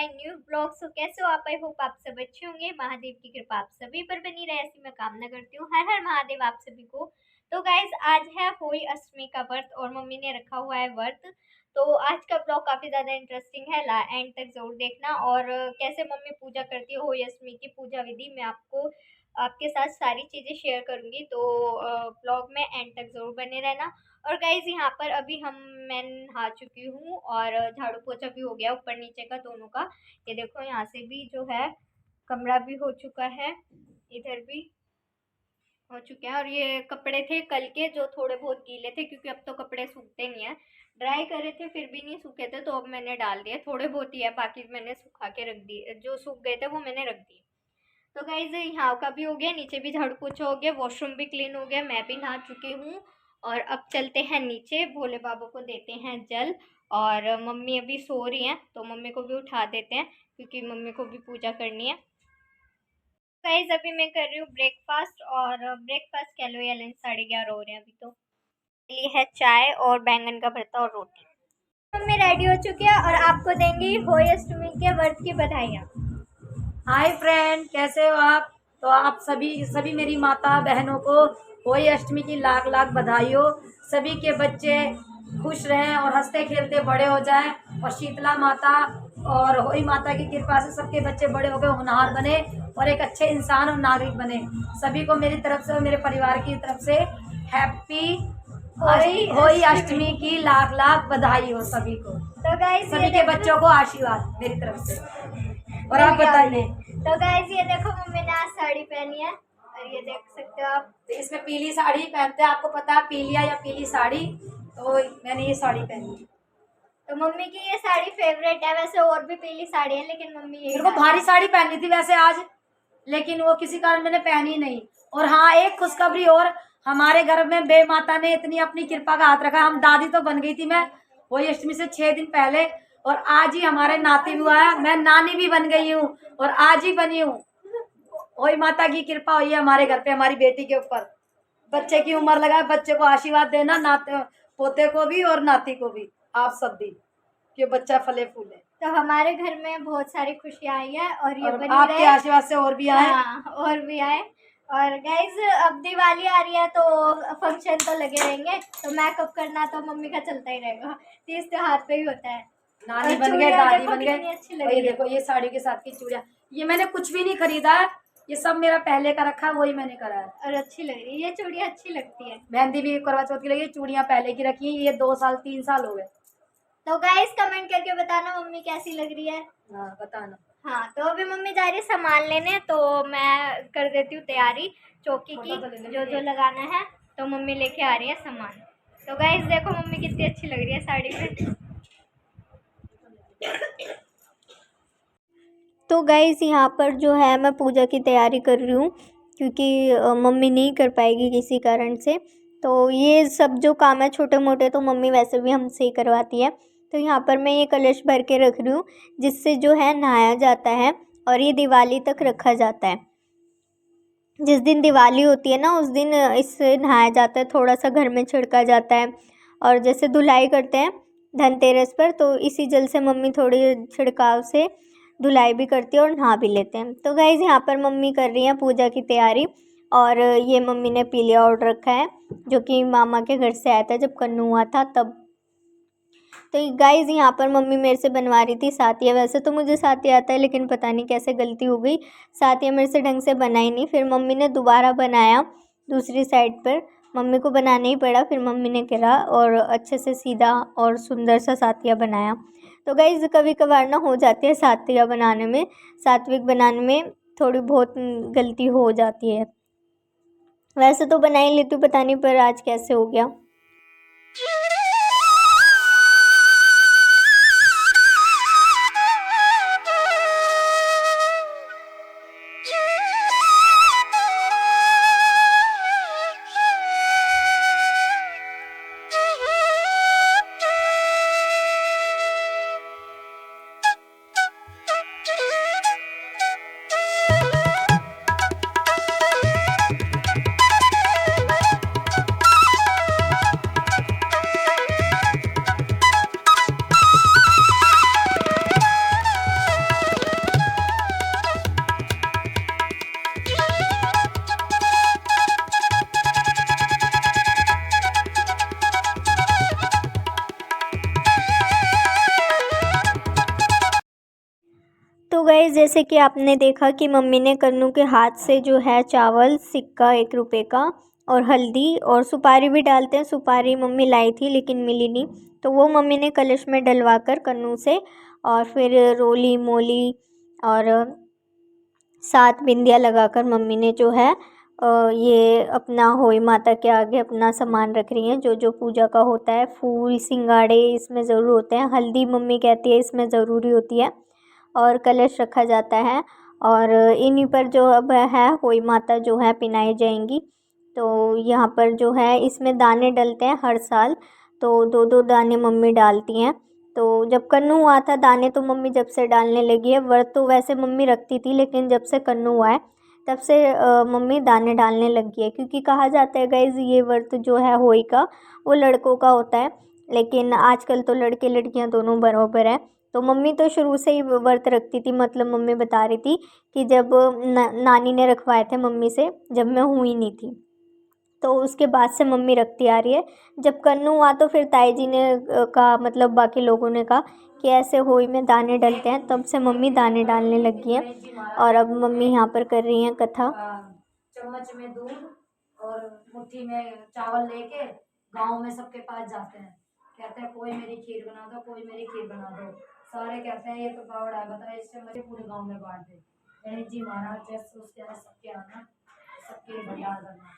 New blog. सो कैसे हो आप? आई होप आप सब अच्छे होंगे। महादेव की कृपा आप सभी पर बनी रहे, ऐसी मैं कामना करती हूँ। हर हर महादेव आप सभी को। तो गाइज आज है होली अष्टमी का व्रत और मम्मी ने रखा हुआ है व्रत। तो आज का ब्लॉग काफी ज्यादा इंटरेस्टिंग है, एंड तक जरूर देखना। और कैसे मम्मी पूजा करती है, होली अष्टमी की पूजा विधि मैं आपके साथ सारी चीजें शेयर करूंगी। तो ब्लॉग में एंड तक जरूर बने रहना। और गाइज यहाँ पर अभी मैं नहा चुकी हूँ और झाड़ू पोछा भी हो गया ऊपर नीचे का दोनों का। ये देखो यहाँ से भी जो है कमरा भी हो चुका है, इधर भी हो चुके हैं। और ये कपड़े थे कल के जो थोड़े बहुत गीले थे, क्योंकि अब तो कपड़े सूखते नहीं है। ड्राई करे थे फिर भी नहीं सूखे थे, तो अब मैंने डाल दिए। थोड़े बहुत ही है, बाकी मैंने सुखा के रख दिए, जो सूख गए थे वो मैंने रख दिए। तो गाइज यहाँ का भी हो गया, नीचे भी झाड़ू पोछा हो गया, वॉशरूम भी क्लीन हो गया, मैं भी नहा चुकी हूँ। और अब चलते हैं नीचे, भोले बाबा को देते हैं जल। और मम्मी अभी सो रही हैं तो मम्मी को भी उठा देते हैं, क्योंकि मम्मी को भी पूजा करनी है। गाइज अभी मैं कर रही हूँ ब्रेकफास्ट, और ब्रेकफास्ट कह लो या लंच, 11:30 हो रहे हैं अभी। तो ये है चाय और बैंगन का भरता और रोटी। मम्मी रेडी हो चुकी है और आपको देंगी होली अष्टमी के व्रत की बधाइयाँ। हाय फ्रेंड, कैसे हो आप? तो आप सभी मेरी माता बहनों को होली अष्टमी की लाख लाख बधाई हो। सभी के बच्चे खुश रहें और हंसते खेलते बड़े हो जाएं, और शीतला माता और होली माता की कृपा से सबके बच्चे बड़े होकर होनहार बने और एक अच्छे इंसान और नागरिक बने। सभी को मेरी तरफ से और मेरे परिवार की तरफ से हैप्पी होली अष्टमी की लाख लाख बधाई हो सभी को। तो गाइस सभी के बच्चों को आशीर्वाद मेरी तरफ से। और आप बताइए। तो गाइस ये देखो मम्मी ने आज साड़ी पहनी है, और ये देख सकते हो आप। तो इसमें पीली साड़ी पहनते हैं, आपको पता है पीलिया या पीली साड़ी, तो मैंने ये साड़ी पहनी है। तो मम्मी की ये साड़ी फेवरेट है, वैसे और भी पीली साड़ी है लेकिन मम्मी ये मेरे को भारी साड़ी पहननी थी वैसे आज, लेकिन वो किसी कारण मैंने पहनी नहीं। और हाँ, एक खुशखबरी और, हमारे घर में बे माता ने इतनी अपनी कृपा का हाथ रखा। हम दादी तो बन गई थी मैं होली अष्टमी से 6 दिन पहले, और आज ही हमारे नाती भी हुआ है, मैं नानी भी बन गई हूँ और आज ही बनी हूँ। वही माता की कृपा हुई है हमारे घर पे, हमारी बेटी के ऊपर। बच्चे की उम्र लगा, बच्चे को आशीर्वाद देना, नाते पोते को भी और नाती को भी, आप सब भी, कि बच्चा फले फूले। तो हमारे घर में बहुत सारी खुशियाँ आई है और ये बनी आपके आशीर्वाद से और भी आए। हाँ, और भी आए। और गाइज अब दिवाली आ रही है तो फंक्शन तो लगे रहेंगे, तो मेकअप करना तो मम्मी का चलता ही रहेगा, तीज त्योहार पे ही होता है। नानी बन गए, दादी बन गए। अच्छी लगी। देखो ये साड़ी के साथ की चूड़ियाँ, ये मैंने कुछ भी नहीं खरीदा है, ये सब मेरा पहले का रखा है, वही मैंने करा है। और अच्छी लग रही है, ये चूड़ियाँ अच्छी लगती है। मेहंदी भी करवा चौथ की लगी, चूड़ियाँ पहले की रखी है, ये 2 साल 3 साल हो गए। तो गाइस कमेंट करके बताना मम्मी कैसी लग रही है। हाँ बताना। हाँ, तो अभी मम्मी जा रही है सामान लेने, तो मैं कर देती हूँ तैयारी चौकी की, जो जो लगाना है। तो मम्मी लेके आ रही है सामान। तो गाइस देखो मम्मी कितनी अच्छी लग रही है साड़ी पे। तो गाइस यहाँ पर जो है मैं पूजा की तैयारी कर रही हूँ, क्योंकि मम्मी नहीं कर पाएगी किसी कारण से। तो ये सब जो काम है छोटे मोटे तो मम्मी वैसे भी हमसे ही करवाती है। तो यहाँ पर मैं ये कलश भर के रख रही हूँ, जिससे जो है नहाया जाता है और ये दिवाली तक रखा जाता है। जिस दिन दिवाली होती है ना उस दिन इससे नहाया जाता है, थोड़ा सा घर में छिड़का जाता है। और जैसे धुलाई करते हैं धनतेरस पर, तो इसी जल से मम्मी थोड़ी छिड़काव से धुलाई भी करती है और नहा भी लेते हैं। तो गाइज़ यहाँ पर मम्मी कर रही हैं पूजा की तैयारी। और ये मम्मी ने पीलिया ऑर्डर रखा है, जो कि मामा के घर से आया था जब कन्नू हुआ था तब। तो गाइज़ यहाँ पर मम्मी मेरे से बनवा रही थी सातिया। वैसे तो मुझे सातिया आता है, लेकिन पता नहीं कैसे गलती हो गई, सातिया मेरे से ढंग से बना ही नहीं। फिर मम्मी ने दोबारा बनाया दूसरी साइड पर, मम्मी को बनाना ही पड़ा। फिर मम्मी ने करा और अच्छे से सीधा और सुंदर सा सातिया बनाया। तो गाइज़ कभी कभार ना हो जाती है सातिया बनाने में, सात्विक बनाने में थोड़ी बहुत गलती हो जाती है। वैसे तो बना ही लेती हूँ, पता नहीं पर आज कैसे हो गया। तो गाइस जैसे कि आपने देखा कि मम्मी ने कन्नू के हाथ से जो है चावल, सिक्का 1 रुपये का और हल्दी और सुपारी भी डालते हैं, सुपारी मम्मी लाई थी लेकिन मिली नहीं, तो वो मम्मी ने कलश में डलवा कर कन्नू से, और फिर रोली मोली और 7 बिंदियाँ लगाकर मम्मी ने जो है ये अपना होई माता के आगे अपना सामान रख रही हैं, जो जो पूजा का होता है। फूल सिंगाड़े इसमें ज़रूर होते हैं, हल्दी मम्मी कहती है इसमें ज़रूरी होती है, और कलश रखा जाता है। और इन्हीं पर जो अब है होई माता जो है पिनाई जाएंगी। तो यहाँ पर जो है इसमें दाने डलते हैं हर साल, तो 2-2 दाने मम्मी डालती हैं। तो जब कन्नू हुआ था दाने तो मम्मी जब से डालने लगी है। व्रत तो वैसे मम्मी रखती थी, लेकिन जब से कन्नू हुआ है तब से मम्मी दाने डालने लगी है, क्योंकि कहा जाता है गाइज़ ये व्रत जो है होई का वो लड़कों का होता है, लेकिन आजकल तो लड़के लड़कियां दोनों बराबर है। तो मम्मी तो शुरू से ही व्रत रखती थी, मतलब मम्मी बता रही थी कि जब नानी ने रखवाए थे मम्मी से, जब मैं हुई नहीं थी, तो उसके बाद से मम्मी रखती आ रही है। जब कन्नू हुआ तो फिर ताई जी ने कहा, मतलब बाकी लोगों ने कहा कि ऐसे होई में दाने डलते हैं, तब से मम्मी दाने डालने लगी हैं। और अब मम्मी यहाँ पर कर रही हैं कथा। चम्मच में दूध और मुट्ठी में चावल लेके गांव में सबके पास जाते हैं, कहते हैं कोई मेरी खीर बना दो, कोई मेरी खीर बना दो। सारे कहते हैं ये तो पावड़ा है, बताए इससे मुझे पूरे गांव में बांट दे। गणेश जी महाराज जैसे उसके यहाँ सबके आना, सबके भंडार करना।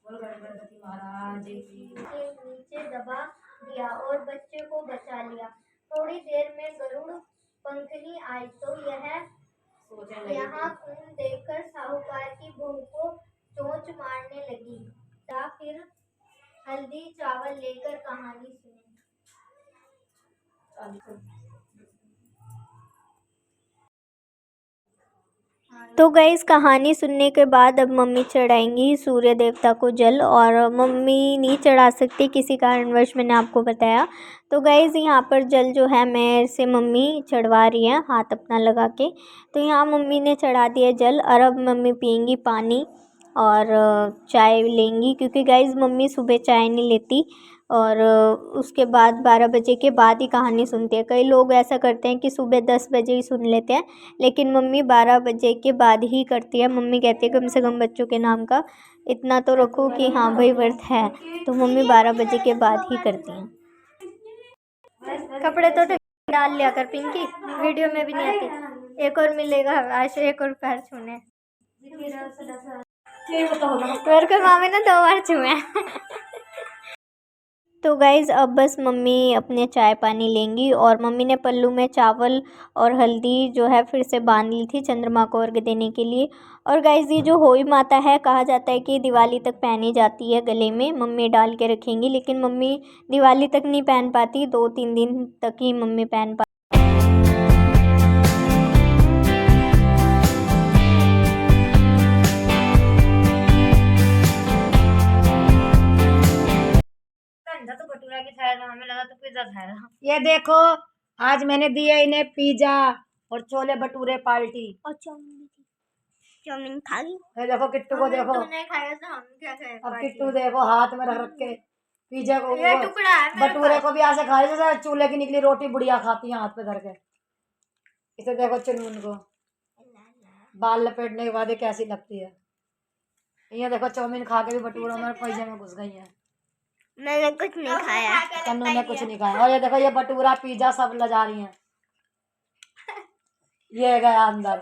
बोल गणपति महाराज की। नीचे दबा दिया और बच्चे को बचा लिया। थोड़ी देर में गरुड़ पंखनी आई तो यहाँ खून देखकर साहूकार की बहू को चोंच मारने लगी। या फिर हल्दी चावल लेकर कहानी सुनी। तो गाइस कहानी सुनने के बाद अब मम्मी चढ़ाएंगी सूर्य देवता को जल, और मम्मी नहीं चढ़ा सकती किसी कारणवश, मैंने आपको बताया। तो गाइस यहाँ पर जल जो है मेरे से मम्मी चढ़वा रही है हाथ अपना लगा के। तो यहाँ मम्मी ने चढ़ा दिया जल, और अब मम्मी पियेंगी पानी और चाय लेंगी, क्योंकि गाइस मम्मी सुबह चाय नहीं लेती, और उसके बाद 12 बजे के बाद ही कहानी सुनती है। कई लोग ऐसा करते हैं कि सुबह 10 बजे ही सुन लेते हैं, लेकिन मम्मी 12 बजे के बाद ही करती है। मम्मी कहती है कम से कम बच्चों के नाम का इतना तो रखो कि हाँ भाई व्रत है, तो मम्मी 12 बजे के बाद ही करती हैं। कपड़े तो डाल लिया कर पिंकी, वीडियो में भी नहीं आती। एक और मिलेगा आज, एक और पैर छूने। मेरे को मामी ने 2 बार छुए। तो गाइज़ अब बस मम्मी अपने चाय पानी लेंगी, और मम्मी ने पल्लू में चावल और हल्दी जो है फिर से बांध ली थी चंद्रमा को अर्घ देने के लिए। और गाइज़ ये जो होई माता है, कहा जाता है कि दिवाली तक पहनी जाती है गले में, मम्मी डाल के रखेंगी, लेकिन मम्मी दिवाली तक नहीं पहन पाती, 2-3 दिन तक ही मम्मी पहन पाती। तो भटूरा की खाएगा, हमें लगा तो पिज्जा खाएगा। ये देखो आज मैंने दिए इन्हें पिज्जा और छोले भटूरे पार्टी, और चाउमीन खा ली। ये देखो किट्टू को देखो, तूने खाया था, हम क्या खाए? अब किट्टू देखो हाथ में रख रख के पिज्जा को, ये टुकड़ा है मेरे भटूरे पास। को भी ऐसे खा जैसे चूल्हे की निकली रोटी बुढ़िया खाती है हाथ पे धर के। इसे देखो चुनमुन को बाल लपेटने के बाद ये कैसी लगती है। ये देखो चाउमीन खा के भी भटूरा मेरे पैजे में घुस गई है। मैंने कुछ नहीं खाया, कन्नू ने कुछ नहीं खाया। और ये देखो ये भटूरा पिज्जा सब लजा रही हैं। ये गया अंदर।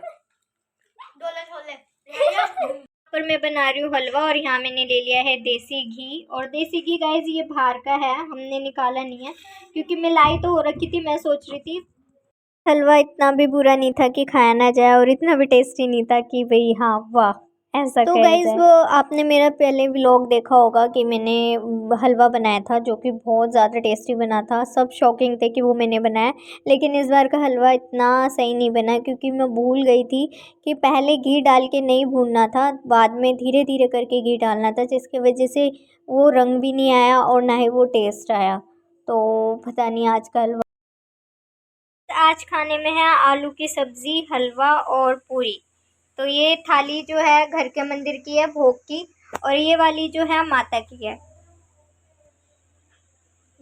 पर मैं बना रही हूँ हलवा, और यहाँ मैंने ले लिया है देसी घी। और देसी घी गाइस ये बाहर का है, हमने निकाला नहीं है, क्योंकि मिलाई तो हो रखी थी। मैं सोच रही थी हलवा इतना भी बुरा नहीं था कि खाया ना जाए, और इतना भी टेस्टी नहीं था कि भाई हाँ वाह ऐसा। तो गाइस वो आपने मेरा पहले व्लॉग देखा होगा कि मैंने हलवा बनाया था, जो कि बहुत ज़्यादा टेस्टी बना था। सब शॉकिंग थे कि वो मैंने बनाया, लेकिन इस बार का हलवा इतना सही नहीं बना, क्योंकि मैं भूल गई थी कि पहले घी डाल के नहीं भूनना था, बाद में धीरे धीरे करके घी डालना था, जिसकी वजह से वो रंग भी नहीं आया और ना ही वो टेस्ट आया। तो पता नहीं आज का हलवा। आज खाने में है आलू की सब्ज़ी, हलवा और पूरी। तो ये थाली जो है घर के मंदिर की है भोग की, और ये वाली जो है माता की है।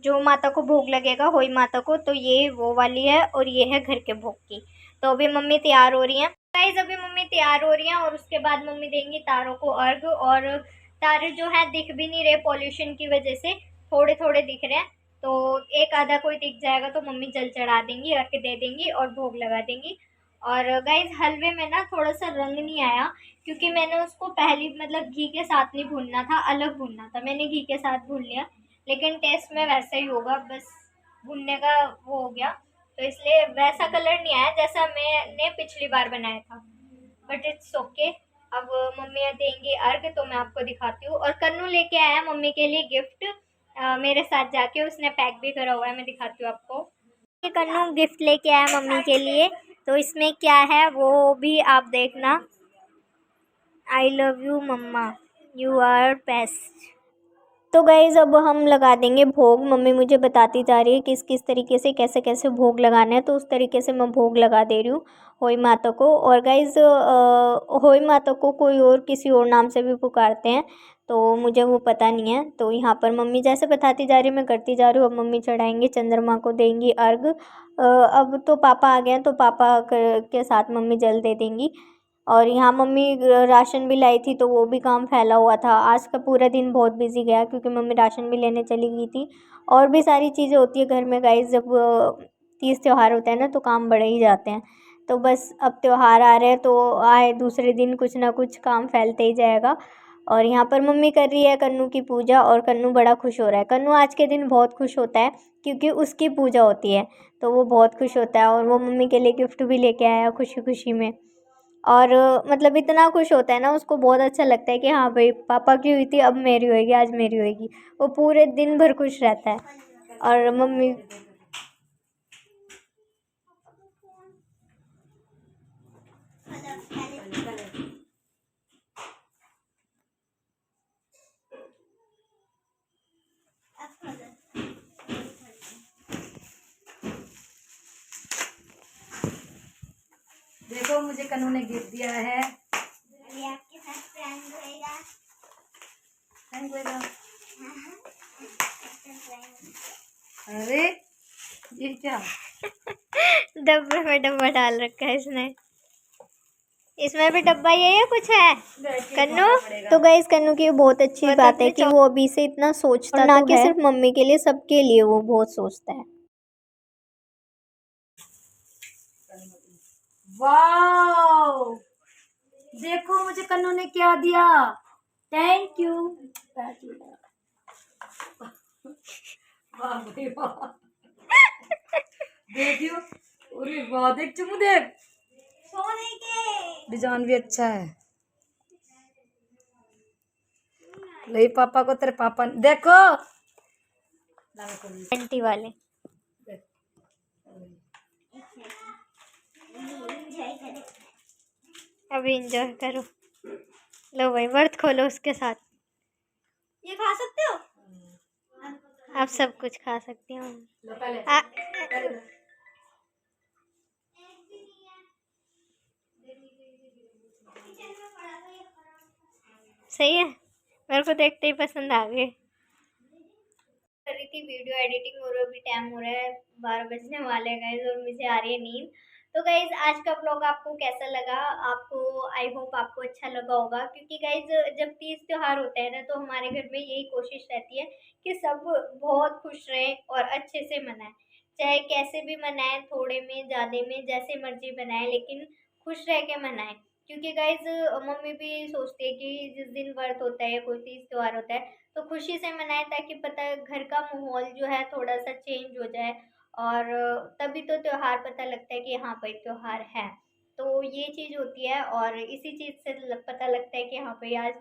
जो माता को भोग लगेगा होई माता को, तो ये वो वाली है और ये है घर के भोग की। तो अभी मम्मी तैयार हो रही हैं गाइस, अभी मम्मी तैयार हो रही हैं और उसके बाद मम्मी देंगी तारों को अर्घ। और तारे जो है दिख भी नहीं रहे पॉल्यूशन की वजह से, थोड़े थोड़े दिख रहे हैं। तो एक आधा कोई दिख जाएगा तो मम्मी जल चढ़ा देंगी, अर्घ दे देंगी और भोग लगा देंगी। और गाइस हलवे में ना थोड़ा सा रंग नहीं आया, क्योंकि मैंने उसको पहली मतलब घी के साथ नहीं भूनना था, अलग भूनना था। मैंने घी के साथ भून लिया, लेकिन टेस्ट में वैसा ही होगा, बस भुनने का वो हो गया। तो इसलिए वैसा कलर नहीं आया जैसा मैंने पिछली बार बनाया था, बट इट्स ओके। अब मम्मी देंगे अर्घ तो मैं आपको दिखाती हूँ। और कन्नू लेके आया मम्मी के लिए गिफ्ट, मेरे साथ जाके उसने पैक भी करा हुआ है, मैं दिखाती हूँ आपको। ये कन्नू गिफ्ट लेके आया मम्मी के लिए, तो इसमें क्या है वो भी आप देखना। I love you mumma, you are best. तो गाइज़ अब हम लगा देंगे भोग। मम्मी मुझे बताती जा रही है किस किस तरीके से कैसे कैसे भोग लगाना है, तो उस तरीके से मैं भोग लगा दे रही हूँ होई माता को। और गाइज़ होई माता को कोई और किसी और नाम से भी पुकारते हैं, तो मुझे वो पता नहीं है। तो यहाँ पर मम्मी जैसे बताती जा रही है मैं करती जा रही हूँ। अब मम्मी चढ़ाएंगे, चंद्रमा को देंगी अर्घ। अब तो पापा आ गए हैं, तो पापा के साथ मम्मी जल दे देंगी। और यहाँ मम्मी राशन भी लाई थी, तो वो भी काम फैला हुआ था। आज का पूरा दिन बहुत बिजी गया, क्योंकि मम्मी राशन भी लेने चली गई थी। और भी सारी चीज़ें होती है घर में गाइस, जब तीज त्यौहार होता है ना तो काम बढ़ ही जाते हैं। तो बस अब त्यौहार आ रहे हैं, तो आए दूसरे दिन कुछ ना कुछ काम फैलते ही जाएगा। और यहाँ पर मम्मी कर रही है कन्नू की पूजा, और कन्नू बड़ा खुश हो रहा है। कन्नू आज के दिन बहुत खुश होता है, क्योंकि उसकी पूजा होती है, तो वो बहुत खुश होता है। और वो मम्मी के लिए गिफ्ट भी लेके आया खुशी खुशी में। और मतलब इतना खुश होता है ना, उसको बहुत अच्छा लगता है कि हाँ भाई पापा की हुई थी, अब मेरी होएगी, आज मेरी होएगी। वो पूरे दिन भर खुश रहता है। और मम्मी देखो मुझे कन्नू ने गिफ्ट दिया है। ये आपके साथ प्रैंक होएगा। Thank you. अरे अरे ये क्या? डब्बे में डब्बा डाल रखा है इसने। इसमें भी डब्बा ये है कुछ है कन्नू। तो गाइस कन्नू की बहुत अच्छी बात है कि वो अभी से इतना सोचता, और ना कि सिर्फ मम्मी के लिए, सबके लिए वो बहुत सोचता है। वाओ, देखो मुझे कन्नू ने क्या दिया। Thank you. वाह भाई वाह, देखियो। अरे वाह, देख चुमू देख, सोने के डिजाइन भी अच्छा है। ले पापा को, तेरे पापा ने देखो। आंटी वाले अभी एंजॉय करो। लो भाई वर्थ खोलो उसके साथ। ये खा सकते हो आप, सब कुछ खा सकती हो। सही है, मेरे को देखते ही पसंद आ गए। कर रही थी वीडियो एडिटिंग, और अभी टाइम हो रहा है 12 बजने वाले हैं गाइज, और मुझे आ रही है नींद। तो गाइज आज का व्लॉग आपको कैसा लगा? आपको आई होप आपको अच्छा लगा होगा, क्योंकि गाइज जब तीज त्योहार होता है ना, तो हमारे घर में यही कोशिश रहती है कि सब बहुत खुश रहे और अच्छे से मनाएं। चाहे कैसे भी मनाएं, थोड़े में ज़्यादा में जैसे मर्जी मनाएं, लेकिन खुश रह के मनाएं। क्योंकि गाइज मम्मी भी सोचती है कि जिस दिन व्रत होता है, कोई तीज त्योहार होता है, तो खुशी से मनाएं, ताकि पता घर का माहौल जो है थोड़ा सा चेंज हो जाए। और तभी तो त्योहार पता लगता है कि हाँ भाई त्योहार है। तो ये चीज़ होती है, और इसी चीज़ से पता लगता है कि हाँ भाई आज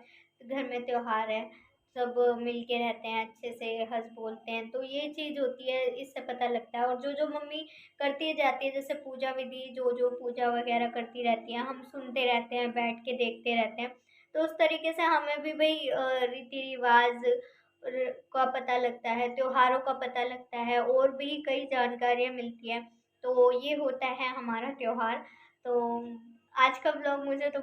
घर में त्योहार है, सब मिल के रहते हैं, अच्छे से हंस बोलते हैं। तो ये चीज़ होती है, इससे पता लगता है। और जो जो मम्मी करती जाती है, जैसे पूजा विधि, जो जो पूजा वगैरह करती रहती है, हम सुनते रहते हैं, बैठ के देखते रहते हैं। तो उस तरीके से हमें भी भाई रीति रिवाज का पता लगता है, त्योहारों का पता लगता है, और भी कई जानकारियाँ मिलती हैं। तो ये होता है हमारा त्योहार। तो आज का ब्लॉग मुझे तो